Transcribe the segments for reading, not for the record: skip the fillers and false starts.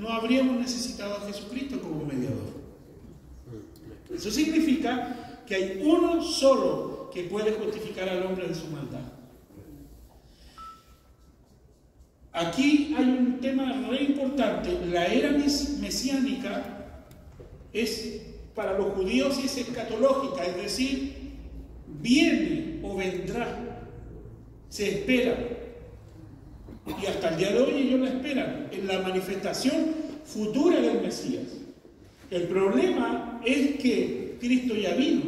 no habríamos necesitado a Jesucristo como mediador. Eso significa que hay uno solo que puede justificar al hombre de su maldad. Aquí hay un tema re importante. La era mesiánica es para los judíos y es escatológica, es decir, viene o vendrá, se espera. Y hasta el día de hoy ellos la esperan, en la manifestación futura del Mesías. El problema es que Cristo ya vino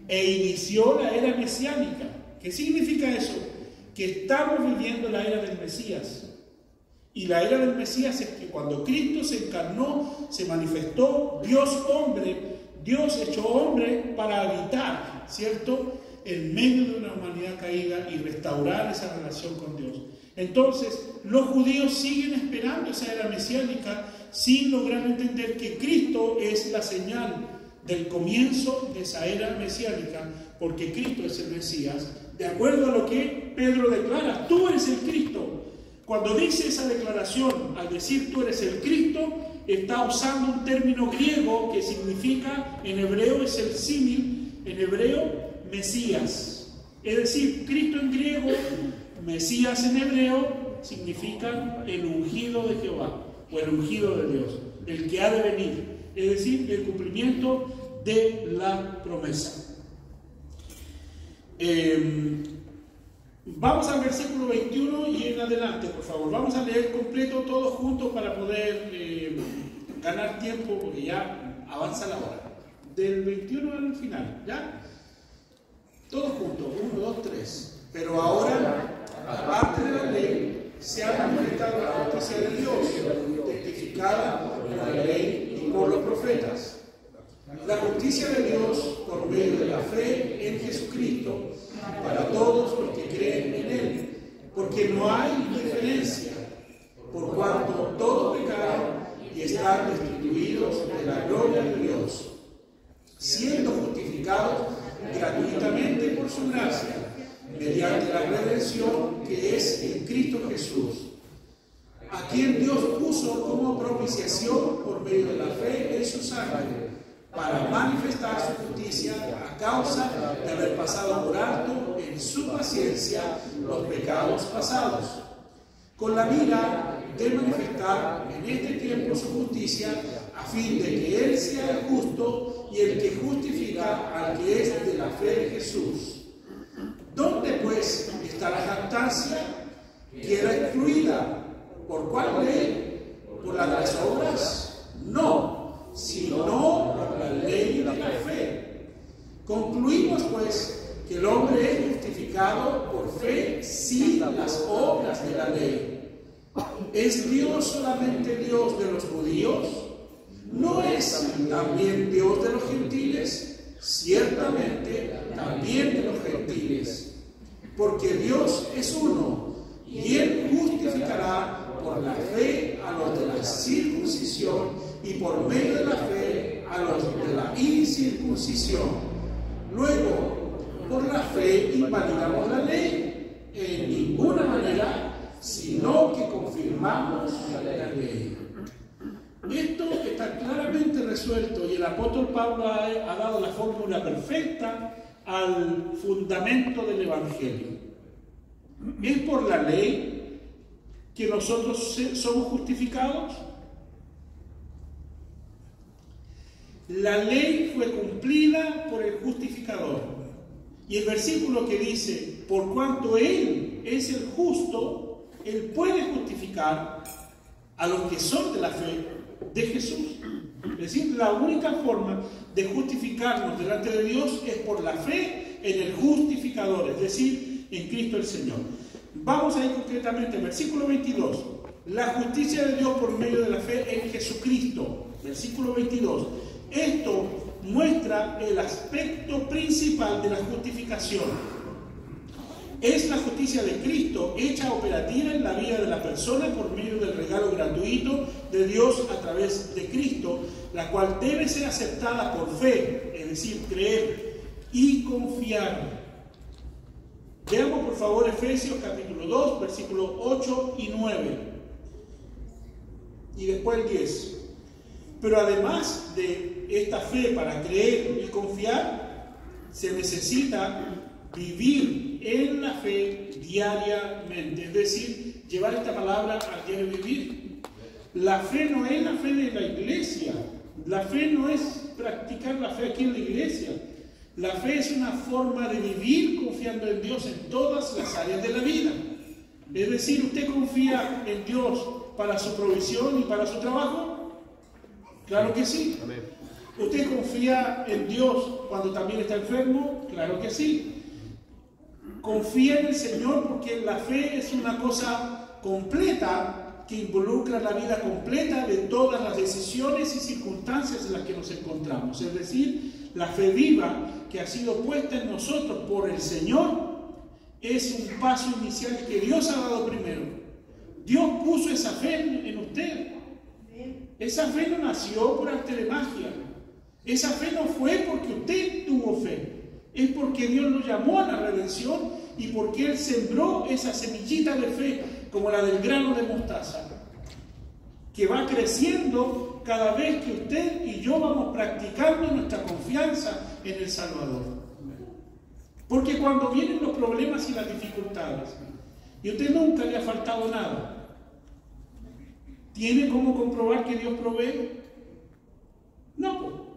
e inició la era mesiánica. ¿Qué significa eso? Que estamos viviendo la era del Mesías. Y la era del Mesías es que cuando Cristo se encarnó, se manifestó, Dios hombre, Dios hecho hombre para habitar, ¿cierto?, en medio de una humanidad caída y restaurar esa relación con Dios. Entonces, los judíos siguen esperando esa era mesiánica sin lograr entender que Cristo es la señal del comienzo de esa era mesiánica, porque Cristo es el Mesías, de acuerdo a lo que Pedro declara: tú eres el Cristo. Cuando dice esa declaración, al decir tú eres el Cristo, está usando un término griego que significa, en hebreo es el símil, en hebreo, Mesías. Es decir, Cristo en griego, Mesías en hebreo, significan el ungido de Jehová, o el ungido de Dios, el que ha de venir. Es decir, el cumplimiento de la promesa. Vamos al versículo 21 y en adelante, por favor. Vamos a leer completo todos juntos para poder ganar tiempo, porque ya avanza la hora. Del 21 al final, ¿ya? Todos juntos, 1, 2, 3. Pero ahora, aparte de la ley, se ha manifestado la justicia de Dios, testificada por la ley y por los profetas. La justicia de Dios por medio de la fe en Jesucristo para todos los que creen en Él, porque no hay diferencia, por cuanto todos pecaron y están destituidos de la gloria de Dios, siendo justificados gratuitamente por su gracia, mediante la redención que es en Cristo Jesús, a quien Dios puso como propiciación por medio de la fe en su sangre, para manifestar su justicia a causa de haber pasado por alto en su paciencia los pecados pasados, con la mira de manifestar en este tiempo su justicia, a fin de que Él sea el justo y el que justifica al que es de la fe de Jesús. ¿Dónde pues está la jactancia? ¿Queda excluida? ¿Por cuál ley? ¿Por la de las obras? No, sino por la ley de la fe. Concluimos pues que el hombre es justificado por fe sin las obras de la ley. ¿Es Dios solamente Dios de los judíos? ¿No es también Dios de los gentiles? Ciertamente también de los gentiles. Porque Dios es uno, y Él justificará por la fe a los de la circuncisión y por medio de la fe a los de la incircuncisión. Luego, por la fe invalidamos la ley en ninguna manera, sino que confirmamos la ley. Esto está claramente resuelto y el apóstol Pablo ha dado la fórmula perfecta al fundamento del Evangelio. ¿Es por la ley que nosotros somos justificados? La ley fue cumplida por el justificador. Y el versículo que dice, por cuanto Él es el justo, Él puede justificar a los que son de la fe de Jesús. Es decir, la única forma de justificarnos delante de Dios es por la fe en el justificador, es decir, en Cristo el Señor. Vamos a ir concretamente al versículo 22. La justicia de Dios por medio de la fe en Jesucristo. Versículo 22. Esto muestra el aspecto principal de la justificación. Es la justicia de Cristo hecha operativa en la vida de la persona por medio del regalo gratuito de Dios a través de Cristo, la cual debe ser aceptada por fe, es decir, creer y confiar. Veamos por favor Efesios capítulo 2, versículos 8 y 9. y después el 10. Pero además de esta fe para creer y confiar, se necesita vivir en la fe diariamente, es decir, llevar esta palabra al diario vivir. La fe no es la fe de la iglesia, la fe no es practicar la fe aquí en la iglesia. La fe es una forma de vivir confiando en Dios en todas las áreas de la vida. Es decir, ¿usted confía en Dios para su provisión y para su trabajo? Claro que sí. Amén. ¿Usted confía en Dios cuando también está enfermo? Claro que sí. Confía en el Señor porque la fe es una cosa completa que involucra la vida completa de todas las decisiones y circunstancias en las que nos encontramos. Es decir, la fe viva que ha sido puesta en nosotros por el Señor es un paso inicial que Dios ha dado primero. Dios puso esa fe en usted. Esa fe no nació por arte de magia. Esa fe no fue porque usted tuvo fe. Es porque Dios lo llamó a la redención y porque Él sembró esa semillita de fe como la del grano de mostaza, que va creciendo cada vez que usted y yo vamos practicando nuestra confianza en el Salvador. Porque cuando vienen los problemas y las dificultades, y a usted nunca le ha faltado nada, ¿tiene cómo comprobar que Dios provee? No.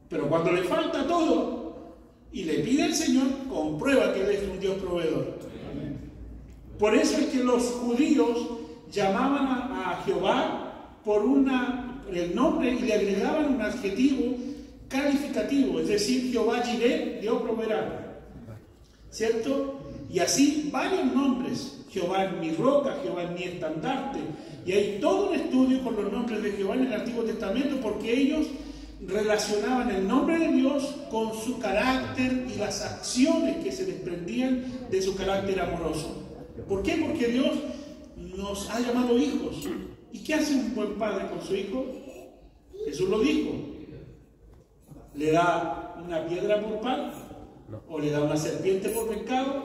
Pero cuando le falta todo y le pide al Señor, comprueba que Él es un Dios proveedor. Por eso es que los judíos llamaban a Jehová por el nombre y le agregaban un adjetivo calificativo, es decir, Jehová Jireh, Dios proveerá, ¿cierto? Y así varios nombres, Jehová es mi roca, Jehová es mi estandarte, y hay todo un estudio con los nombres de Jehová en el Antiguo Testamento porque ellos relacionaban el nombre de Dios con su carácter y las acciones que se desprendían de su carácter amoroso. ¿Por qué? Porque Dios nos ha llamado hijos. ¿Y qué hace un buen padre con su hijo? Jesús lo dijo. ¿Le da una piedra por pan? ¿O le da una serpiente por pecado?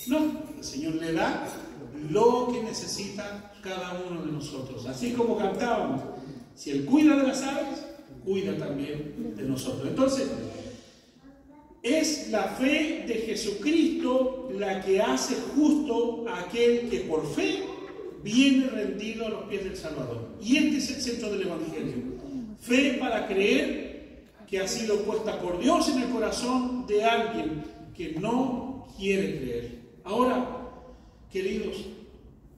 No, el Señor le da lo que necesita cada uno de nosotros. Así como cantábamos, si Él cuida de las aves, cuida también de nosotros. Entonces, es la fe de Jesucristo la que hace justo a aquel que por fe viene rendido a los pies del Salvador. Y este es el centro del Evangelio. Fe para creer que ha sido puesta por Dios en el corazón de alguien que no quiere creer. Ahora, queridos,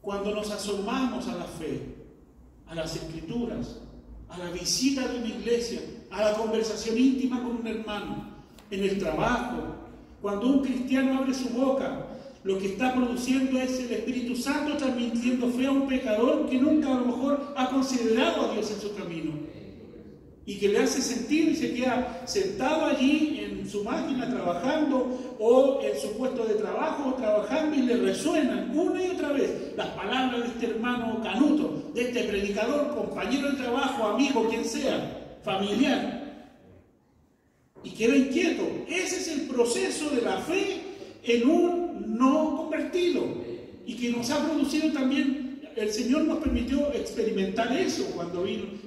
cuando nos asomamos a la fe, a las Escrituras, a la visita de una iglesia, a la conversación íntima con un hermano, en el trabajo, cuando un cristiano abre su boca, lo que está produciendo es el Espíritu Santo transmitiendo fe a un pecador que nunca a lo mejor ha considerado a Dios en su camino y que le hace sentido y se queda sentado allí en su máquina trabajando o en su puesto de trabajo trabajando y le resuenan una y otra vez las palabras de este hermano canuto, de este predicador, compañero de trabajo, amigo, quien sea, familiar, y queda inquieto. Ese es el proceso de la fe en un no convertido y que nos ha producido también, el Señor nos permitió experimentar eso cuando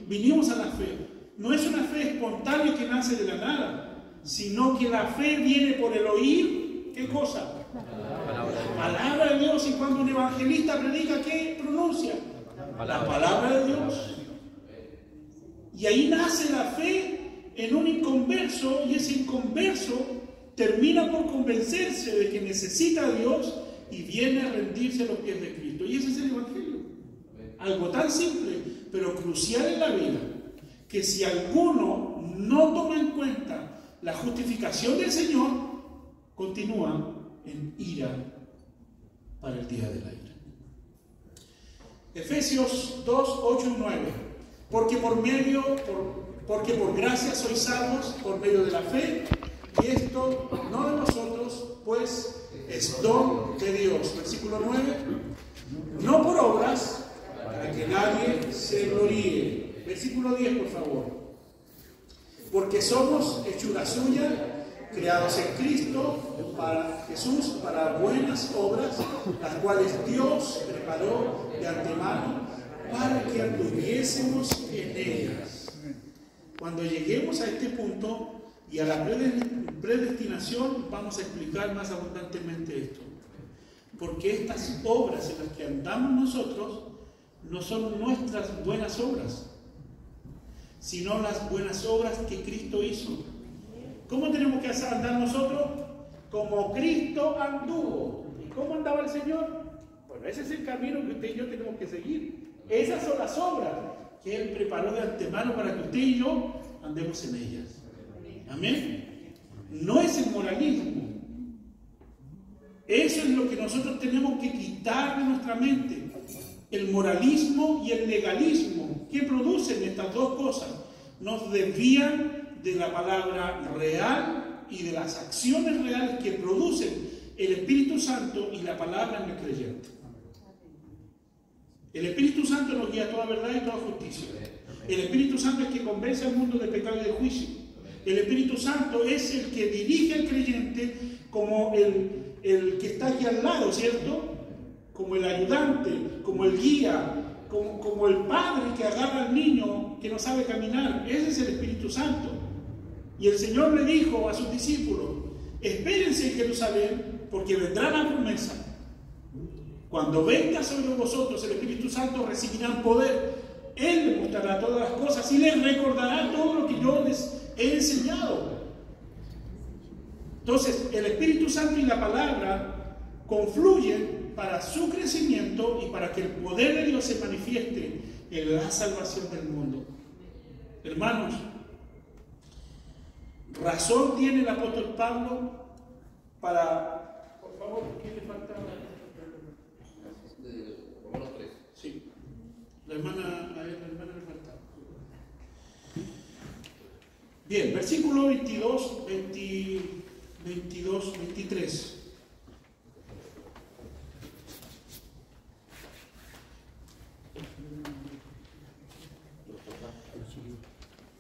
vinimos a la fe. No es una fe espontánea que nace de la nada, sino que la fe viene por el oír, ¿qué cosa? La palabra de Dios. Y cuando un evangelista predica, ¿qué pronuncia? La palabra de Dios. Y ahí nace la fe en un inconverso, y ese inconverso termina por convencerse de que necesita a Dios y viene a rendirse a los pies de Cristo. Y ese es el Evangelio. Algo tan simple, pero crucial en la vida, que si alguno no toma en cuenta la justificación del Señor, continúa en ira para el día de la ira. Efesios 2, 8 y 9. Porque por gracia sois salvos por medio de la fe, y esto no de nosotros, pues es don de Dios. Versículo 9. No por obras, para que nadie se gloríe. Versículo 10, por favor. Porque somos hechura suya, creados en Cristo, para Jesús, para buenas obras, las cuales Dios preparó de antemano para que anduviésemos en ellas. Cuando lleguemos a este punto y a la predestinación, vamos a explicar más abundantemente esto. Porque estas obras en las que andamos nosotros no son nuestras buenas obras, sino las buenas obras que Cristo hizo. ¿Cómo tenemos que andar nosotros? Como Cristo anduvo. ¿Y cómo andaba el Señor? Bueno, ese es el camino que usted y yo tenemos que seguir. Esas son las obras que Él preparó de antemano para que usted y yo andemos en ellas. Amén. No es el moralismo. Eso es lo que nosotros tenemos que quitar de nuestra mente. El moralismo y el legalismo. ¿Qué producen estas dos cosas? Nos desvían de la palabra real y de las acciones reales que producen el Espíritu Santo y la palabra en el creyente. El Espíritu Santo nos guía a toda verdad y toda justicia. El Espíritu Santo es el que convence al mundo de pecado y de juicio. El Espíritu Santo es el que dirige al creyente como el que está aquí al lado, ¿cierto? Como el ayudante, como el guía, como el padre que agarra al niño que no sabe caminar. Ese es el Espíritu Santo. Y el Señor le dijo a sus discípulos: espérense en Jerusalén, porque vendrá la promesa. Cuando venga sobre vosotros el Espíritu Santo, recibirán poder. Él les mostrará todas las cosas y les recordará todo lo que yo les he enseñado. Entonces, el Espíritu Santo y la palabra confluyen para su crecimiento y para que el poder de Dios se manifieste en la salvación del mundo. Hermanos, razón tiene el apóstol Pablo para... Por favor, ¿qué le falta? Romanos 3. Sí. La hermana le falta. Bien, versículo 22, 23.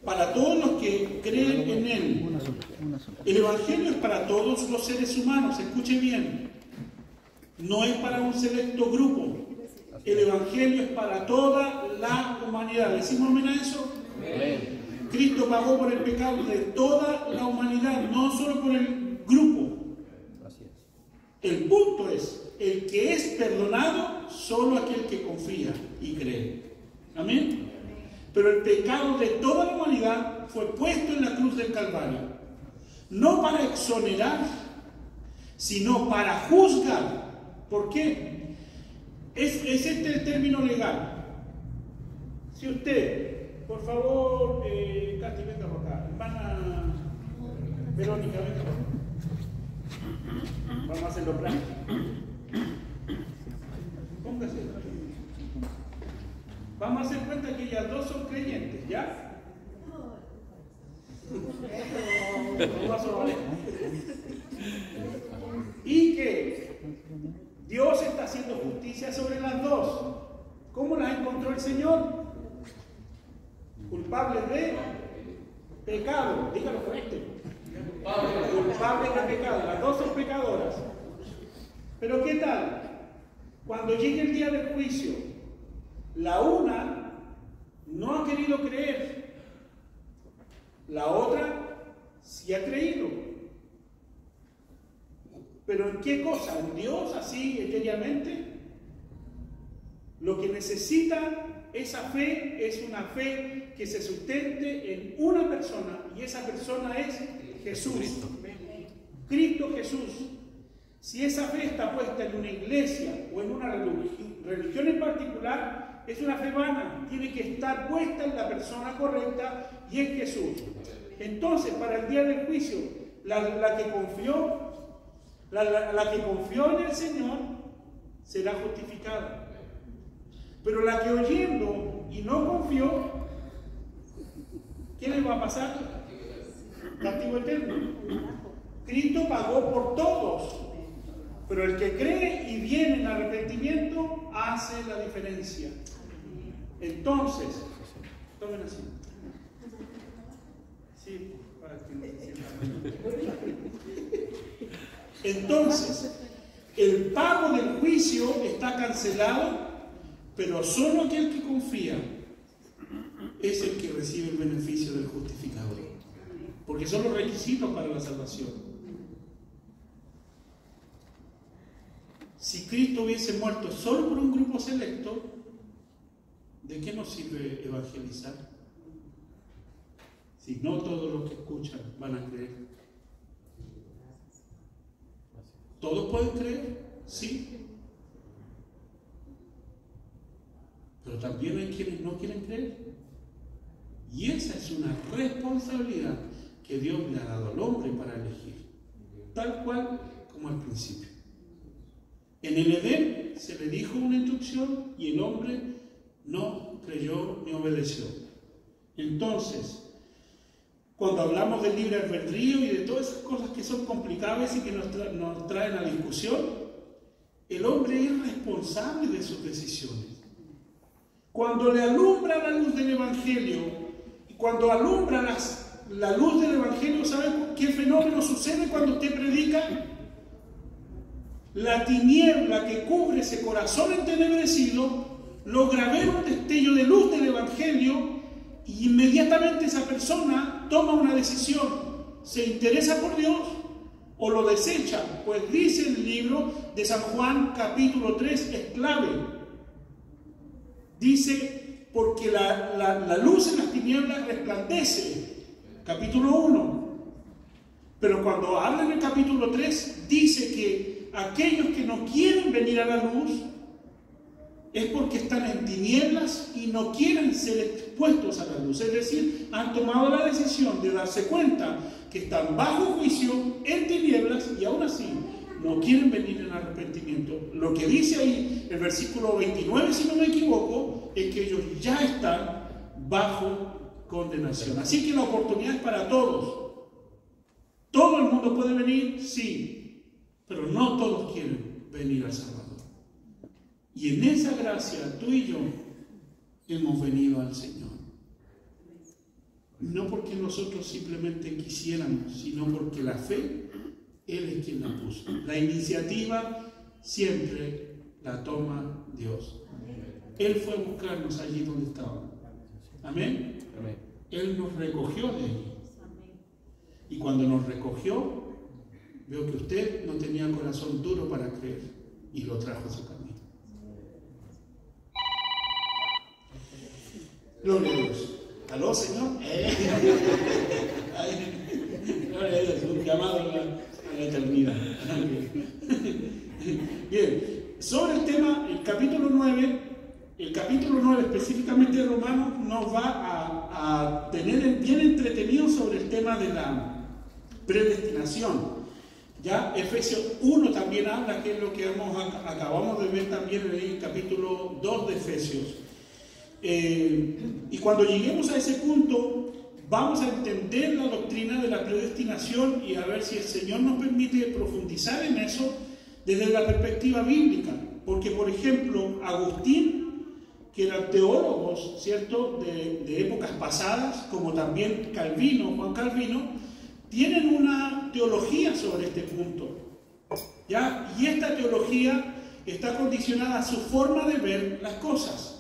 Para todos los que creen en Él. El Evangelio es para todos los seres humanos, escuche bien. No es para un selecto grupo. El Evangelio es para toda la humanidad. ¿Decimos amén a eso? Amén. Cristo pagó por el pecado de toda la humanidad, no solo por el grupo. El punto es, el que es perdonado, solo aquel que confía y cree. Amén. Pero el pecado de toda la humanidad fue puesto en la cruz del Calvario. No para exonerar, sino para juzgar. ¿Por qué? Es este el término legal. Si usted, por favor, Katy, venga por acá. Hermana Verónica, venga por acá. Vamos a hacerlo práctico. Póngase. Vamos a hacer cuenta que ellas dos son creyentes, ¿ya? Y que Dios está haciendo justicia sobre las dos. ¿Cómo las encontró el Señor? Culpables de pecado. Dígalo fuerte. Culpables de pecado. Las dos son pecadoras. Pero ¿qué tal? Cuando llegue el día del juicio, la una no ha querido creer. La otra sí ha creído. ¿Pero en qué cosa? ¿En Dios así etériamente? Lo que necesita esa fe es una fe que se sustente en una persona, y esa persona es Jesús. Cristo Jesús. Si esa fe está puesta en una iglesia o en una religión en particular, es una fe vana. Tiene que estar puesta en la persona correcta, y es Jesús. Entonces, para el día del juicio, la que confió en el Señor será justificada. Pero la que oyendo y no confió, ¿qué le va a pasar? Castigo eterno. Cristo pagó por todos, pero el que cree y viene en arrepentimiento hace la diferencia. Entonces, tomen así. Sí, para que no se sientan. Entonces, el pago del juicio está cancelado, pero solo aquel que confía es el que recibe el beneficio del justificador. Porque son los requisitos para la salvación. Si Cristo hubiese muerto solo por un grupo selecto, ¿de qué nos sirve evangelizar? Si no todos los que escuchan van a creer. ¿Todos pueden creer? Sí. Pero también hay quienes no quieren creer. Y esa es una responsabilidad que Dios le ha dado al hombre para elegir, tal cual como al principio. En el Edén se le dijo una instrucción y el hombre no creyó ni obedeció. Entonces, cuando hablamos del libre albedrío y de todas esas cosas que son complicadas y que nos traen a discusión, el hombre es responsable de sus decisiones. Cuando le alumbra la luz del Evangelio, y cuando alumbra la luz del Evangelio, ¿saben qué fenómeno sucede cuando usted predica? La tiniebla que cubre ese corazón entenebrecido logra ver un destello de luz del Evangelio y inmediatamente esa persona toma una decisión. ¿Se interesa por Dios o lo desecha? Pues dice el libro de San Juan capítulo 3, es clave. Dice, porque la luz en las tinieblas resplandece. Capítulo 1. Pero cuando habla en el capítulo 3, dice que aquellos que no quieren venir a la luz es porque están en tinieblas y no quieren ser expuestos a la luz. Es decir, han tomado la decisión de darse cuenta que están bajo juicio, en tinieblas, y aún así no quieren venir en arrepentimiento. Lo que dice ahí el versículo 29, si no me equivoco, es que ellos ya están bajo condenación. Así que la oportunidad es para todos. ¿Todo el mundo puede venir? Sí, pero no todos quieren venir al Salvador. Y en esa gracia tú y yo hemos venido al Señor. No porque nosotros simplemente quisiéramos, sino porque la fe, Él es quien la puso. La iniciativa siempre la toma Dios. Él fue a buscarnos allí donde estábamos. Amén. Amén. Él nos recogió de allí. Y cuando nos recogió, veo que usted no tenía corazón duro para creer y lo trajo a su camino. Gloria a Dios. ¿Aló, Señor? Gloria a Dios, un llamado a la eternidad. Bien, sobre el tema, el capítulo 9 específicamente de Romanos nos va a tener bien entretenido sobre el tema de la predestinación. Ya Efesios 1 también habla, que es lo que acabamos de ver también en el capítulo 2 de Efesios. Y cuando lleguemos a ese punto, vamos a entender la doctrina de la predestinación y a ver si el Señor nos permite profundizar en eso desde la perspectiva bíblica. Porque, por ejemplo, Agustín, que eran teólogos, ¿cierto?, de épocas pasadas, como también Juan Calvino, tienen una teología sobre este punto, ¿ya? Y esta teología está condicionada a su forma de ver las cosas.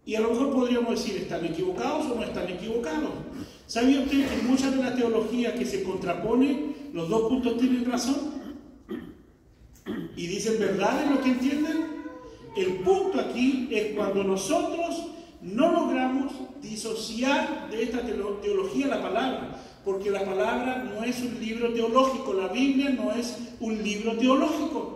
Y a lo mejor podríamos decir, ¿están equivocados o no están equivocados? ¿Sabía usted que en muchas de las teologías que se contraponen, los dos puntos tienen razón? Y dicen verdad en lo que entienden. El punto aquí es cuando nosotros no logramos disociar de esta teología la palabra, porque la palabra no es un libro teológico, la Biblia no es un libro teológico.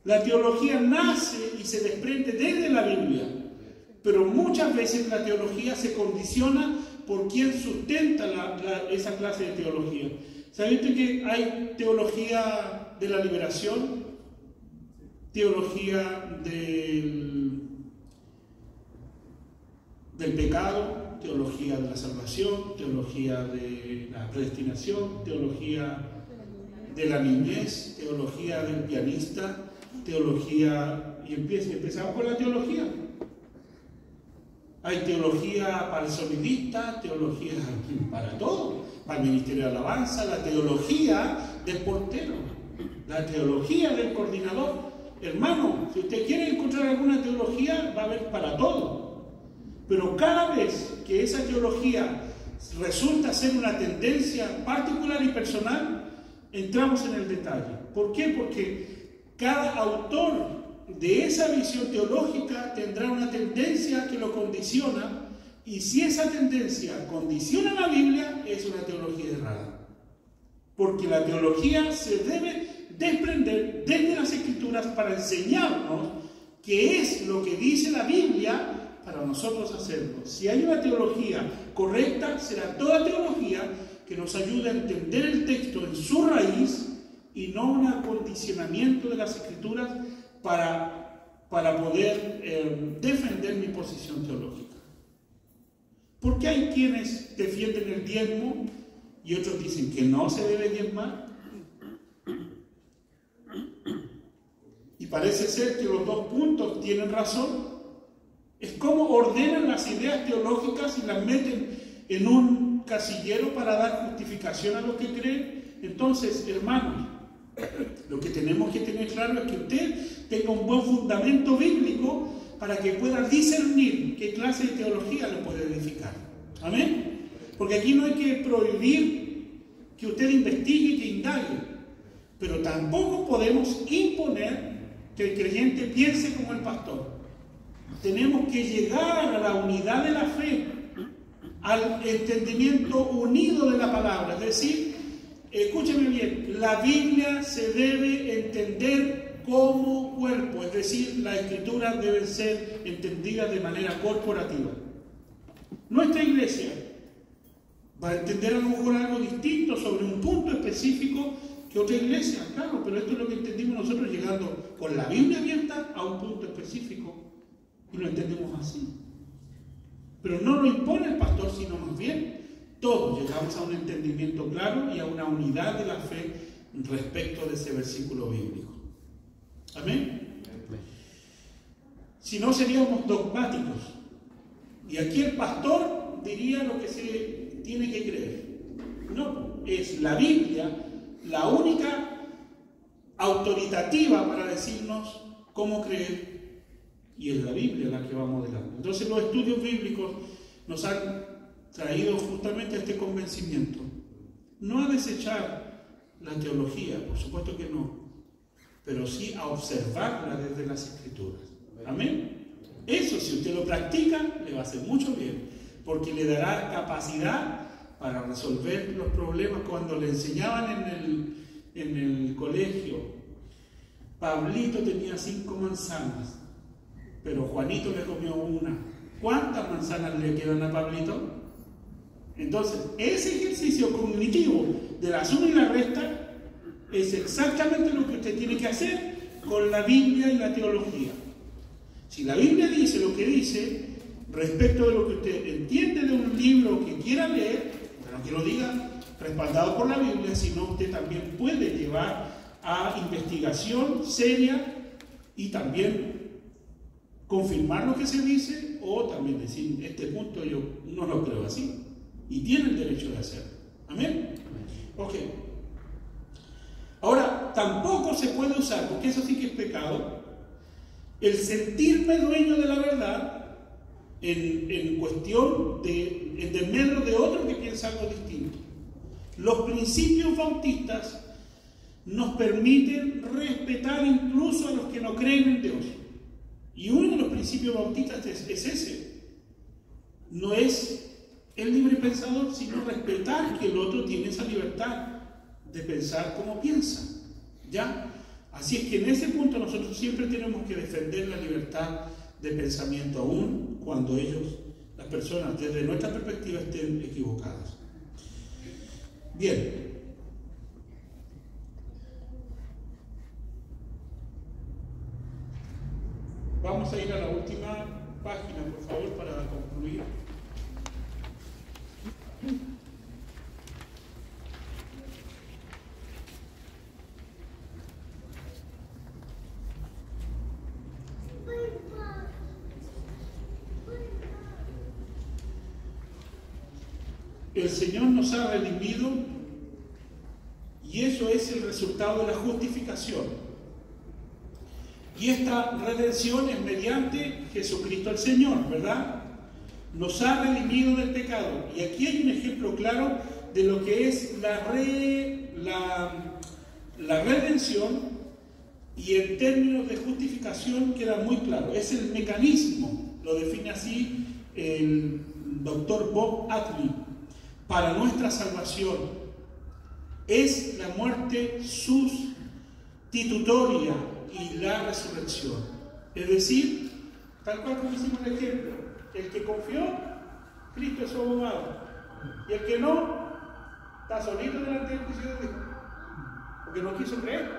La teología nace y se desprende desde la Biblia, pero muchas veces la teología se condiciona por quien sustenta esa clase de teología. ¿Sabe usted que hay teología de la liberación? Teología del pecado, teología de la salvación, teología de la predestinación, teología de la niñez, teología del pianista, teología, y empezamos con la teología. Hay teología para el sonidista, teología para todo, para el ministerio de alabanza, la teología del portero, la teología del coordinador. Hermano, si usted quiere encontrar alguna teología, va a haber para todo. Pero cada vez que esa teología resulta ser una tendencia particular y personal, entramos en el detalle. ¿Por qué? Porque cada autor de esa visión teológica tendrá una tendencia que lo condiciona, y si esa tendencia condiciona la Biblia, es una teología errada. Porque la teología se debe desprender desde las Escrituras para enseñarnos qué es lo que dice la Biblia para nosotros hacerlo. Si hay una teología correcta, será toda teología que nos ayude a entender el texto en su raíz y no un acondicionamiento de las Escrituras para poder defender mi posición teológica. ¿Por qué hay quienes defienden el diezmo y otros dicen que no se debe diezmar? Y parece ser que los dos puntos tienen razón. Es como ordenan las ideas teológicas y las meten en un casillero para dar justificación a lo que creen. Entonces, hermanos, lo que tenemos que tener claro es que usted tenga un buen fundamento bíblico para que pueda discernir qué clase de teología le puede edificar. ¿Amén? Porque aquí no hay que prohibir que usted investigue y que indague, pero tampoco podemos imponer que el creyente piense como el pastor. Tenemos que llegar a la unidad de la fe, al entendimiento unido de la palabra. Es decir, escúcheme bien, la Biblia se debe entender como cuerpo, es decir, las Escrituras deben ser entendidas de manera corporativa. Nuestra iglesia va a entender a lo mejor algo distinto sobre un punto específico que otra iglesia, claro, pero esto es lo que entendimos nosotros llegando con la Biblia abierta a un punto específico y lo entendemos así. Pero no lo impone el pastor, sino más bien todos llegamos a un entendimiento claro y a una unidad de la fe respecto de ese versículo bíblico. ¿Amén? Si no, seríamos dogmáticos. Y aquí el pastor diría lo que se tiene que creer. No, es la Biblia la única autoritativa para decirnos cómo creer, y es la Biblia la que va modelando. Entonces los estudios bíblicos nos han traído justamente este convencimiento. No a desechar la teología, por supuesto que no, pero sí a observarla desde las Escrituras. Amén. Eso, si usted lo practica, le va a hacer mucho bien, porque le dará capacidad para resolver los problemas. Cuando le enseñaban en el colegio, Pablito tenía 5 manzanas, pero Juanito le comió una. ¿Cuántas manzanas le quedan a Pablito? Entonces, ese ejercicio cognitivo de la suma y la resta es exactamente lo que usted tiene que hacer con la Biblia y la teología. Si la Biblia dice lo que dice respecto de lo que usted entiende de un libro que quiera leer, bueno, que lo diga respaldado por la Biblia, sino usted también puede llevar a investigación seria y también confirmar lo que se dice, o también decir, este punto yo no lo creo así, y tiene el derecho de hacerlo. ¿Amén? Ok. Ahora, tampoco se puede usar, porque eso sí que es pecado, el sentirme dueño de la verdad en cuestión en desmedro de otro que piensa algo distinto. Los principios bautistas nos permiten respetar incluso a los que no creen en Dios. Y uno de los principios bautistas es ese. No es el libre pensador, sino respetar que el otro tiene esa libertad de pensar como piensa. ¿Ya? Así es que en ese punto nosotros siempre tenemos que defender la libertad de pensamiento, aún cuando las personas, desde nuestra perspectiva, estén equivocadas. Bien. Vamos a ir a la última página, por favor, para concluir. El Señor nos ha redimido y eso es el resultado de la justificación. Y esta redención es mediante Jesucristo el Señor, ¿verdad? nos ha redimido del pecado. Y aquí hay un ejemplo claro de lo que es la redención, y en términos de justificación queda muy claro. Es el mecanismo, lo define así el doctor Bob Attlee, para nuestra salvación. Es la muerte sustitutoria y la resurrección. Es decir, tal cual como hicimos el ejemplo, el que confió, Cristo es su abogado, y el que no, está solito delante del juicio de Dios, porque no quiso creer.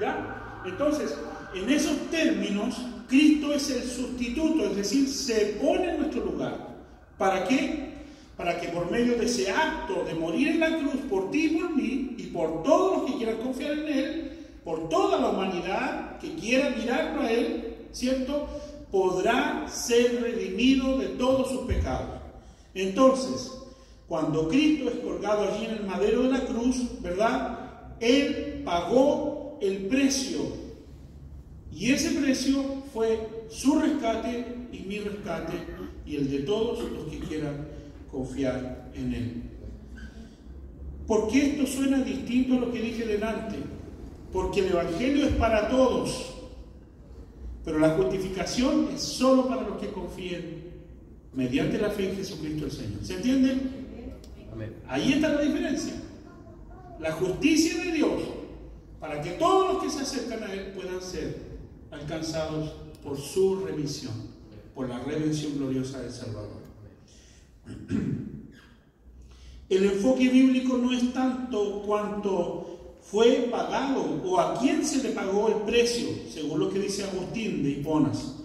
¿Ya? Entonces, en esos términos, Cristo es el sustituto, es decir, se pone en nuestro lugar. ¿Para qué? Para que por medio de ese acto de morir en la cruz por ti y por mí, y por todos los que quieran confiar en Él, por toda la humanidad que quiera mirarlo a Él, ¿cierto?, podrá ser redimido de todos sus pecados. Entonces, cuando Cristo es colgado allí en el madero de la cruz, ¿verdad?, Él pagó el precio, y ese precio fue su rescate y mi rescate y el de todos los que quieran confiar en Él. ¿Por qué esto suena distinto a lo que dije delante? Porque el Evangelio es para todos, pero la justificación es solo para los que confíen mediante la fe en Jesucristo el Señor. ¿Se entiende? Amén. Ahí está la diferencia. La justicia de Dios, para que todos los que se acercan a Él puedan ser alcanzados por su remisión, por la redención gloriosa del Salvador. El enfoque bíblico no es tanto cuanto fue pagado o a quién se le pagó el precio, según lo que dice Agustín de Hiponas,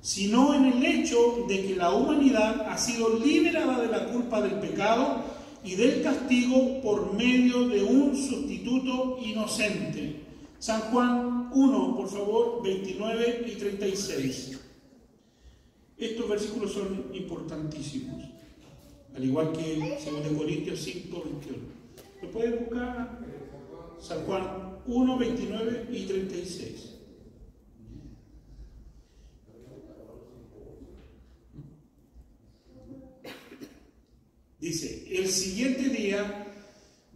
sino en el hecho de que la humanidad ha sido liberada de la culpa del pecado y del castigo por medio de un sustituto inocente. San Juan 1, por favor, 29 y 36. Estos versículos son importantísimos, al igual que 2 Corintios 5, 21. ¿Lo pueden buscar? San Juan 1, 29 y 36. Dice, el siguiente día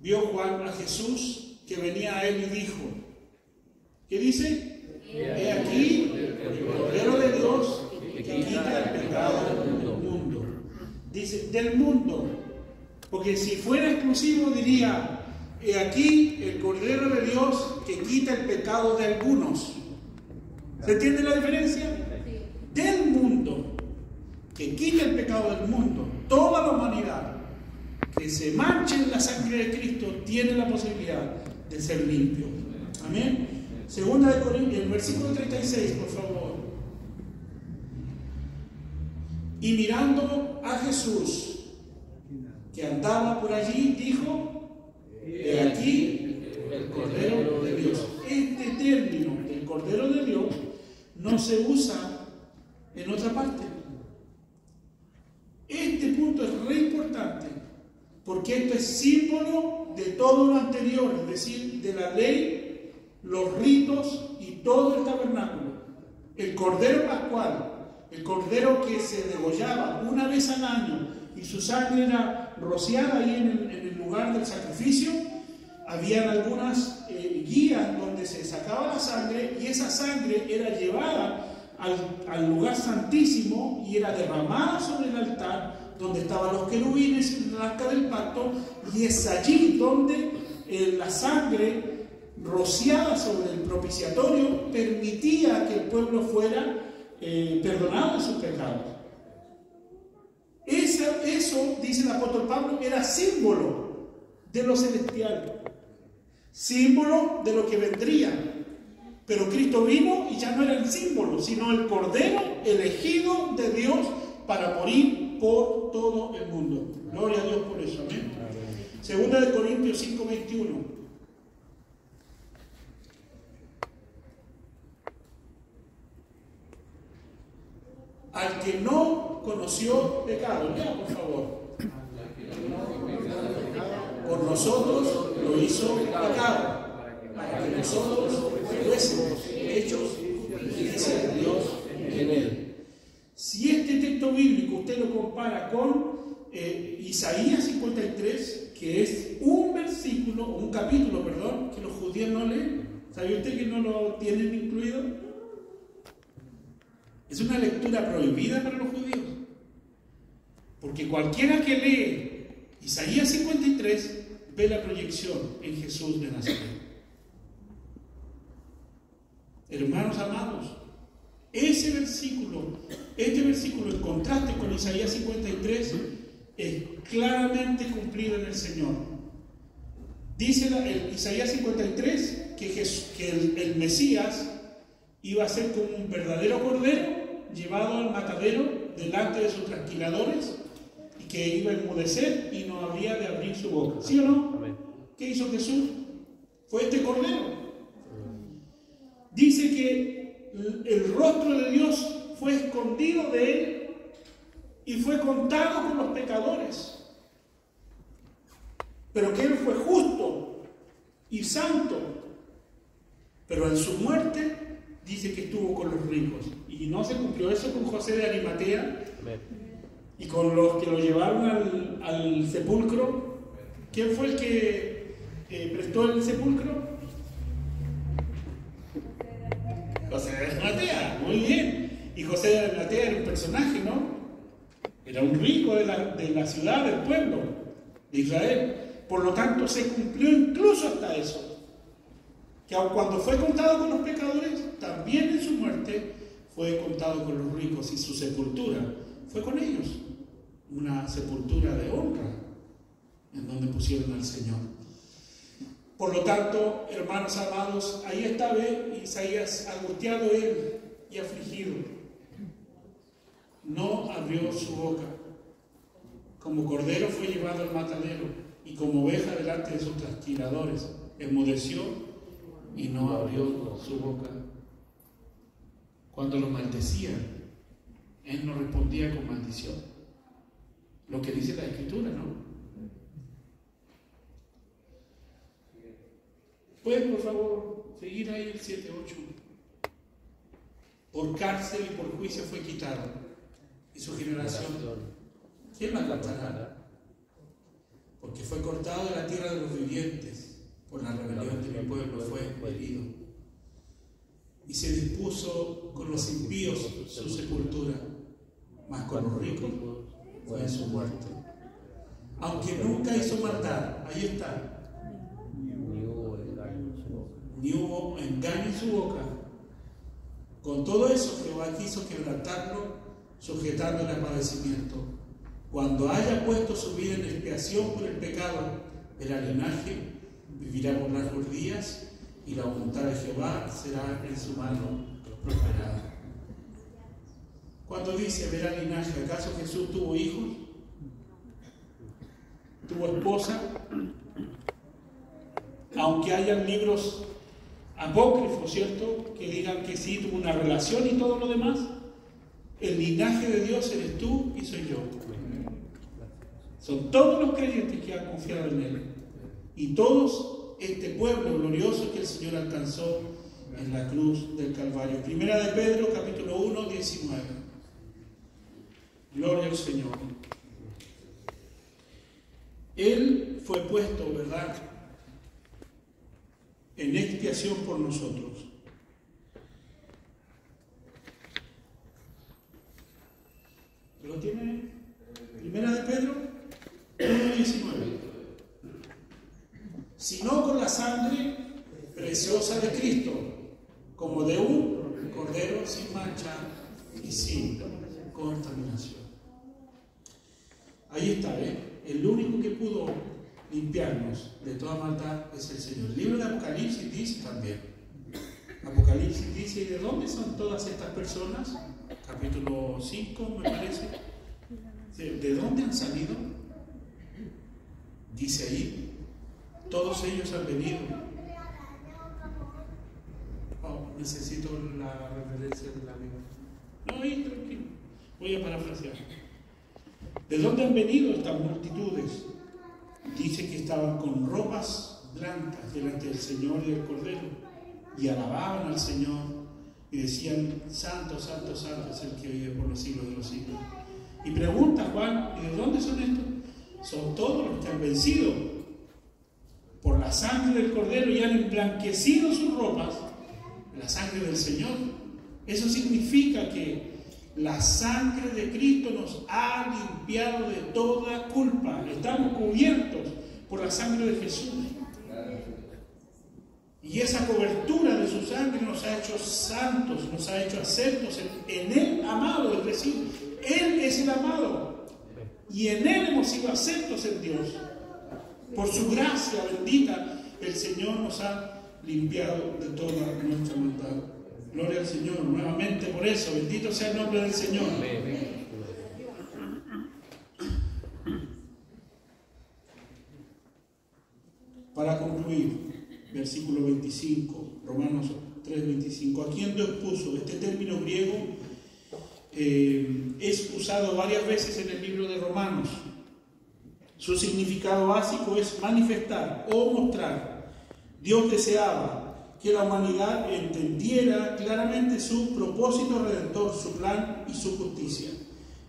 vio Juan a Jesús que venía a él y dijo, ¿qué dice? He aquí el Cordero de Dios que quita el pecado del mundo. Dice, del mundo, porque si fuera exclusivo diría, he aquí el Cordero de Dios que quita el pecado de algunos. ¿Se entiende la diferencia? Del mundo, que quita el pecado del mundo. Toda la humanidad que se manche en la sangre de Cristo tiene la posibilidad de ser limpio. Amén. Segunda de Corintios, el versículo 36, por favor. Y mirando a Jesús, que andaba por allí, dijo, he aquí el Cordero de Dios. Este término del Cordero de Dios no se usa en otra parte. Este punto es re importante, porque esto es símbolo de todo lo anterior, es decir, de la ley, los ritos y todo el tabernáculo. El Cordero Pascual, el Cordero que se degollaba una vez al año y su sangre era rociada ahí en el lugar del sacrificio. Habían algunas guías donde se sacaba la sangre y esa sangre era llevada al lugar santísimo y era derramada sobre el altar donde estaban los querubines en el arca del pacto, y es allí donde la sangre rociada sobre el propiciatorio permitía que el pueblo fuera perdonado de sus pecados. Eso, dice el apóstol Pablo, era símbolo de lo celestial, símbolo de lo que vendría. Pero Cristo vino y ya no era el símbolo, sino el Cordero elegido de Dios para morir por todo el mundo. Gloria a Dios por eso. Amén. Segunda de Corintios 5, 21. Al que no conoció pecado, lea por favor. Por nosotros lo hizo pecado, para que nosotros fuésemos hechos justicia de Dios en él. Si este este texto bíblico usted lo compara con Isaías 53, que es un versículo, un capítulo, perdón, que los judíos no leen. ¿Sabe usted que no lo tienen incluido? Es una lectura prohibida para los judíos. Porque cualquiera que lee Isaías 53 ve la proyección en Jesús de Nazaret. Hermanos amados, este versículo en contraste con Isaías 53 es claramente cumplido en el Señor. Dice Isaías 53 que el Mesías iba a ser como un verdadero cordero llevado al matadero delante de sus trasquiladores, y que iba a enmudecer y no habría de abrir su boca. ¿Sí o no? Amén. ¿Qué hizo Jesús? Fue este cordero. Dice que el rostro de Dios fue escondido de él y fue contado con los pecadores. Pero que él fue justo y santo. Pero en su muerte dice que estuvo con los ricos. Y no se cumplió eso con José de Arimatea. Amén. Y con los que lo llevaron al sepulcro. ¿Quién fue el que prestó el sepulcro? José de Arimatea, muy bien. Y José de Arimatea era un personaje, ¿no? Era un rico de la ciudad, del pueblo de Israel. Por lo tanto, se cumplió incluso hasta eso. Que aun cuando fue contado con los pecadores, también en su muerte fue contado con los ricos, y su sepultura fue con ellos. Una sepultura de honra, en donde pusieron al Señor. Por lo tanto, hermanos amados, ahí estaba Isaías, angustiado él y afligido. No abrió su boca. Como cordero fue llevado al matadero, y como oveja delante de sus trasquiladores, enmudeció y no abrió su boca. Cuando lo maldecían, él no respondía con maldición. Lo que dice la Escritura, ¿no? ¿Pueden, por favor, seguir ahí el 7-8? Por cárcel y por juicio fue quitado, y su generación, ¿quién la aplacará? Porque fue cortado de la tierra de los vivientes, por la rebelión de mi pueblo fue herido. Y se dispuso con los impíos su sepultura, mas con los ricos fue en su muerte. Aunque nunca hizo maldad, ahí está. Ni hubo engaño en su boca. Con todo eso, Jehová quiso quebrantarlo, sujetándole a padecimiento. Cuando haya puesto su vida en expiación por el pecado del linaje, vivirá por largos días, y la voluntad de Jehová será en su mano prosperada. Cuando dice verá linaje, ¿acaso Jesús tuvo hijos? ¿Tuvo esposa? Aunque hayan libros apócrifos, ¿cierto?, que digan que sí tuvo una relación y todo lo demás, el linaje de Dios eres tú y soy yo. Son todos los creyentes que han confiado en Él, y todos este pueblo glorioso que el Señor alcanzó en la cruz del Calvario. Primera de Pedro, capítulo 1, 19. Gloria al Señor. Él fue puesto, ¿verdad?, en expiación por nosotros. ¿Lo tiene? Primera de Pedro 1:19. Sino con la sangre preciosa de Cristo, como de un cordero sin mancha y sin contaminación. Ahí está, el único que pudo limpiarnos de toda maldad es el Señor. El libro de Apocalipsis dice también. Apocalipsis dice, ¿y de dónde son todas estas personas? Capítulo 5, me parece. ¿De dónde han salido? Dice ahí, todos ellos han venido. Oh, necesito la referencia del amigo. No, ahí tranquilo. Voy a parafrasear. ¿De dónde han venido estas multitudes? Dice que estaban con ropas blancas delante del Señor y del Cordero, y alababan al Señor y decían: Santo, santo, santo es el que vive por los siglos de los siglos. Y pregunta Juan: ¿y de dónde son estos? Son todos los que han vencido por la sangre del Cordero y han emblanquecido sus ropas, la sangre del Señor. Eso significa que la sangre de Cristo nos ha limpiado de toda culpa. Estamos cubiertos por la sangre de Jesús. Y esa cobertura de su sangre nos ha hecho santos, nos ha hecho aceptos en Él amado. Es decir, Él es el amado y en Él hemos sido aceptos en Dios. Por su gracia bendita, el Señor nos ha limpiado de toda nuestra maldad. Gloria al Señor nuevamente por eso. Bendito sea el nombre del Señor. Para concluir, versículo 25, Romanos 3:25. ¿A quién Dios puso? Este término griego es usado varias veces en el libro de Romanos. Su significado básico es manifestar o mostrar. Dios deseaba que la humanidad entendiera claramente su propósito redentor, su plan y su justicia.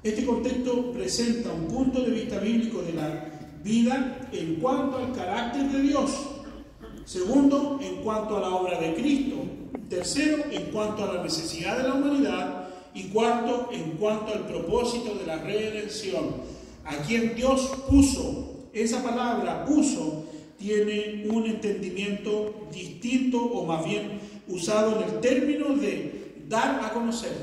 Este contexto presenta un punto de vista bíblico de la vida en cuanto al carácter de Dios. Segundo, en cuanto a la obra de Cristo. Tercero, en cuanto a la necesidad de la humanidad. Y cuarto, en cuanto al propósito de la redención. A quien Dios puso, esa palabra puso, tiene un entendimiento distinto, o más bien usado en el término de dar a conocer,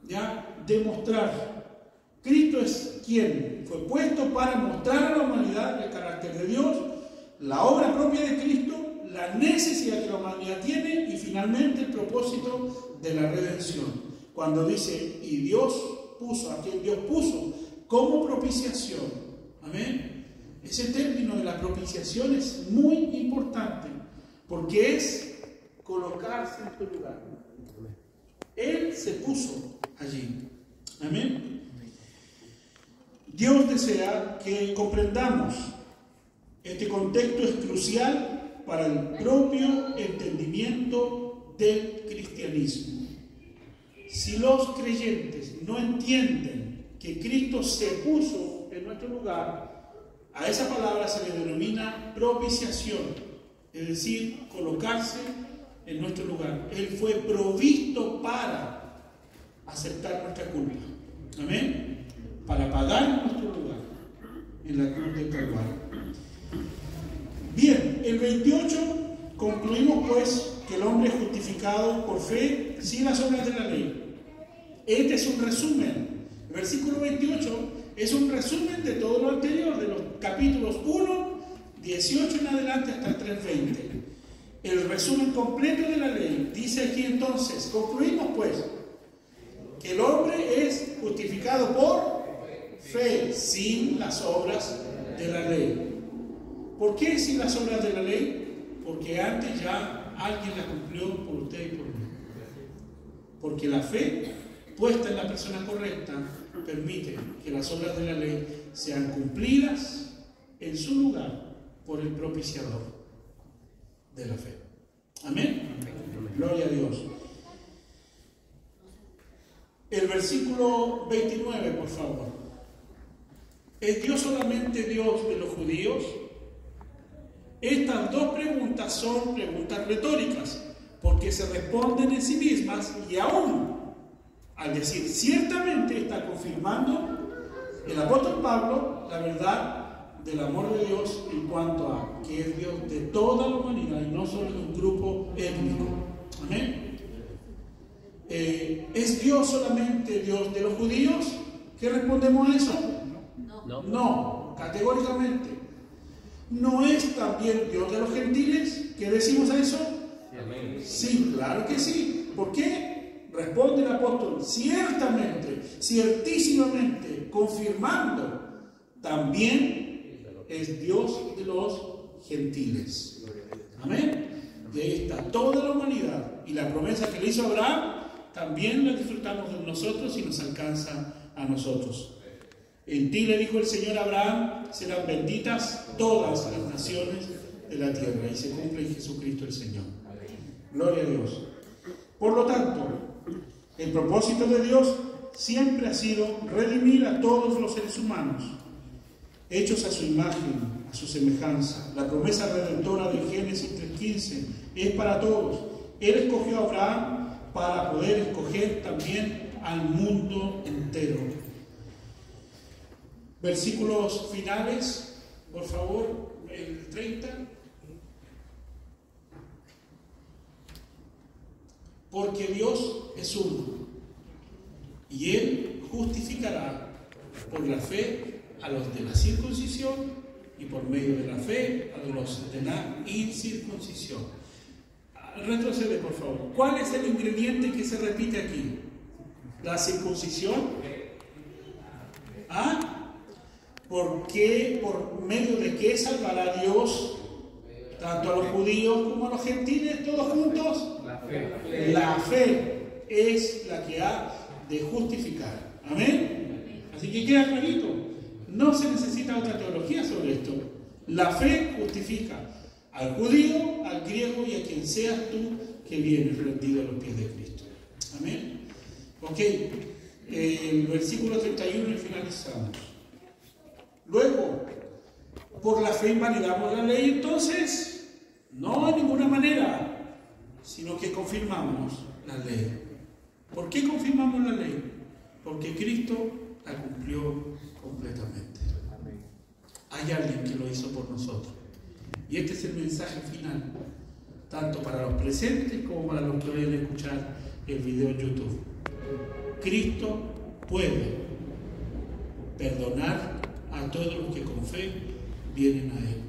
¿ya? Demostrar. Cristo es quien fue puesto para mostrar a la humanidad el carácter de Dios, la obra propia de Cristo, la necesidad que la humanidad tiene y finalmente el propósito de la redención. Cuando dice: y Dios puso, a quien Dios puso como propiciación. Amén. Ese término de la propiciación es muy importante porque es colocarse en tu lugar. Él se puso allí. Amén. Dios desea que comprendamos este contexto. Es crucial para el propio entendimiento del cristianismo. Si los creyentes no entienden que Cristo se puso en nuestro lugar, a esa palabra se le denomina propiciación, es decir, colocarse en nuestro lugar. Él fue provisto para aceptar nuestra culpa. Amén. Para pagar en nuestro lugar en la cruz del Calvario. Bien, el 28 concluimos pues que el hombre es justificado por fe sin las obras de la ley. Este es un resumen. El versículo 28 es un resumen de todo lo anterior, de los capítulos 1, 18 en adelante hasta el 3:20. El resumen completo de la ley. Dice aquí entonces, concluimos pues, que el hombre es justificado por fe, sin las obras de la ley. ¿Por qué sin las obras de la ley? Porque antes ya alguien la cumplió por usted y por mí. Porque la fe puesta en la persona correcta permite que las obras de la ley sean cumplidas en su lugar por el propiciador de la fe. Amén. Gloria a Dios. El versículo 29, por favor. ¿Es Dios solamente Dios de los judíos? Estas dos preguntas son preguntas retóricas, porque se responden en sí mismas, y aún al decir ciertamente está confirmando el apóstol Pablo la verdad del amor de Dios en cuanto a que es Dios de toda la humanidad y no solo de un grupo étnico. Amén. ¿Es Dios solamente Dios de los judíos? ¿Qué respondemos a eso? No, categóricamente. ¿No es también Dios de los gentiles? ¿Qué decimos a eso? Sí, claro que sí. ¿Por qué? Responde el apóstol: ciertamente, ciertísimamente, confirmando, también es Dios de los gentiles. Amén. Y ahí está toda la humanidad. Y la promesa que le hizo Abraham también la disfrutamos de nosotros y nos alcanza a nosotros. En ti, le dijo el Señor a Abraham, serán benditas todas las naciones de la tierra. Y se cumple en Jesucristo el Señor. Gloria a Dios. Por lo tanto, el propósito de Dios siempre ha sido redimir a todos los seres humanos, hechos a su imagen, a su semejanza. La promesa redentora de Génesis 3:15 es para todos. Él escogió a Abraham para poder escoger también al mundo entero. Versículos finales, por favor, el 30. Porque Dios es uno, y Él justificará por la fe a los de la circuncisión y por medio de la fe a los de la incircuncisión. Retrocede, por favor. ¿Cuál es el ingrediente que se repite aquí? ¿La circuncisión? ¿Ah? ¿Por qué? ¿Por medio de qué salvará Dios tanto a los judíos como a los gentiles, todos juntos? La fe. La fe es la que ha de justificar. Amén. Así que queda clarito. No se necesita otra teología sobre esto. La fe justifica al judío, al griego y a quien seas tú que vienes rendido a los pies de Cristo. Amén. Ok. El versículo 31 y finalizamos. Luego, por la fe invalidamos la ley, entonces, no de ninguna manera, sino que confirmamos la ley. ¿Por qué confirmamos la ley? Porque Cristo la cumplió completamente. Hay alguien que lo hizo por nosotros. Y este es el mensaje final, tanto para los presentes como para los que vayan a escuchar el video en YouTube. Cristo puede perdonar a todos los que con fe vienen a Él.